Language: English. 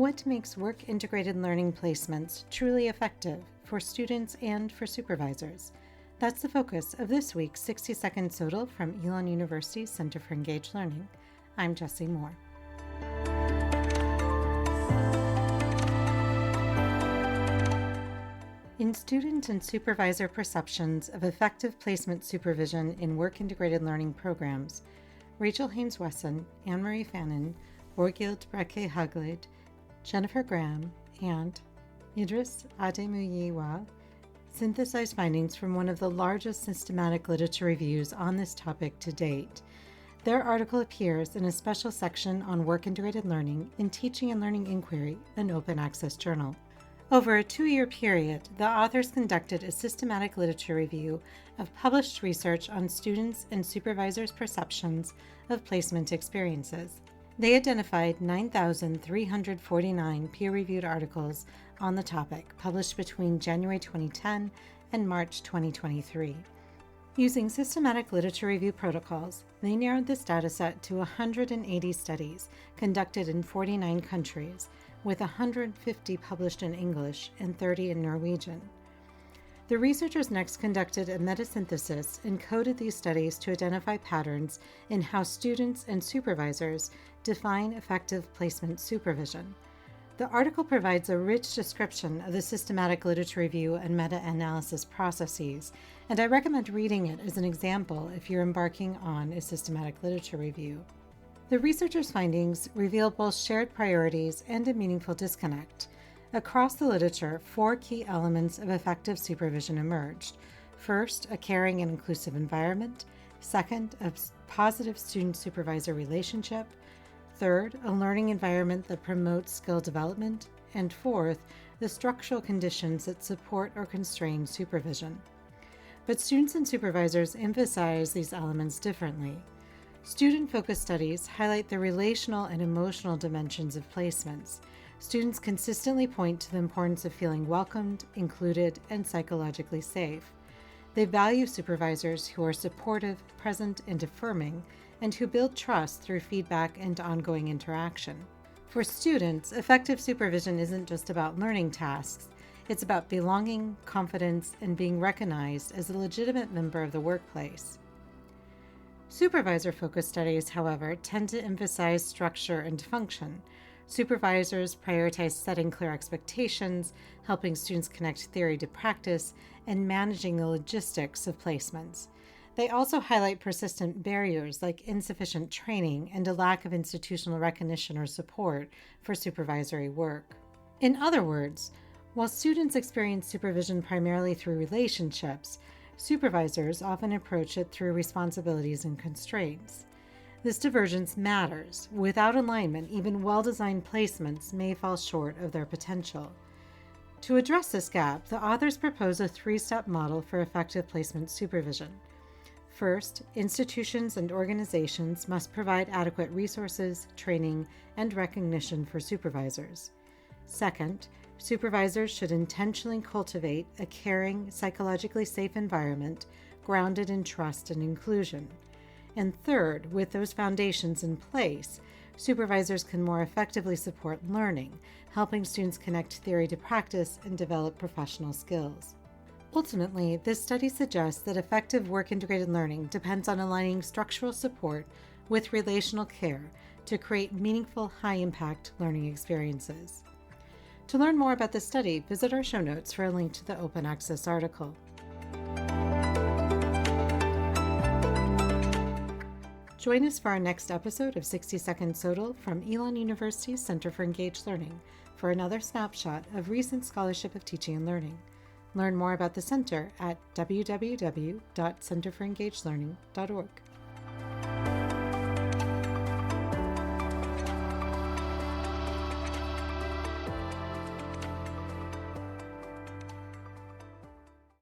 What makes work-integrated learning placements truly effective for students and for supervisors? That's the focus of this week's 60-second SoTL from Elon University's Center for Engaged Learning. I'm Jessie Moore. In student and supervisor perceptions of effective placement supervision in work-integrated learning programs, Rachel Haynes-Wesson, Anne-Marie Fannin, Borghild Brekke-Haglid, Jennifer Graham, and Idris Ademuyiwa synthesized findings from one of the largest systematic literature reviews on this topic to date. Their article appears in a special section on work-integrated learning in Teaching and Learning Inquiry, an open access journal. Over a 2-year period, the authors conducted a systematic literature review of published research on students' and supervisors' perceptions of placement experiences. They identified 9,349 peer-reviewed articles on the topic, published between January 2010 and March 2023. Using systematic literature review protocols, they narrowed this dataset to 180 studies conducted in 49 countries, with 150 published in English and 30 in Norwegian. The researchers next conducted a metasynthesis and coded these studies to identify patterns in how students and supervisors define effective placement supervision. The article provides a rich description of the systematic literature review and meta-analysis processes, and I recommend reading it as an example if you're embarking on a systematic literature review. The researchers' findings reveal both shared priorities and a meaningful disconnect. Across the literature, 4 key elements of effective supervision emerged. First, a caring and inclusive environment. Second, a positive student-supervisor relationship. Third, a learning environment that promotes skill development. And fourth, the structural conditions that support or constrain supervision. But students and supervisors emphasize these elements differently. Student-focused studies highlight the relational and emotional dimensions of placements. Students consistently point to the importance of feeling welcomed, included, and psychologically safe. They value supervisors who are supportive, present, and affirming, and who build trust through feedback and ongoing interaction. For students, effective supervision isn't just about learning tasks. It's about belonging, confidence, and being recognized as a legitimate member of the workplace. Supervisor-focused studies, however, tend to emphasize structure and function. Supervisors prioritize setting clear expectations, helping students connect theory to practice, and managing the logistics of placements. They also highlight persistent barriers like insufficient training and a lack of institutional recognition or support for supervisory work. In other words, while students experience supervision primarily through relationships, supervisors often approach it through responsibilities and constraints. This divergence matters. Without alignment, even well-designed placements may fall short of their potential. To address this gap, the authors propose a 3-step model for effective placement supervision. First, institutions and organizations must provide adequate resources, training, and recognition for supervisors. Second, supervisors should intentionally cultivate a caring, psychologically safe environment grounded in trust and inclusion. And third, with those foundations in place, supervisors can more effectively support learning, helping students connect theory to practice and develop professional skills. Ultimately, this study suggests that effective work-integrated learning depends on aligning structural support with relational care to create meaningful, high-impact learning experiences. To learn more about this study, visit our show notes for a link to the open access article. Join us for our next episode of 60-Second SoTL from Elon University's Center for Engaged Learning for another snapshot of recent scholarship of teaching and learning. Learn more about the center at www.centerforengagedlearning.org.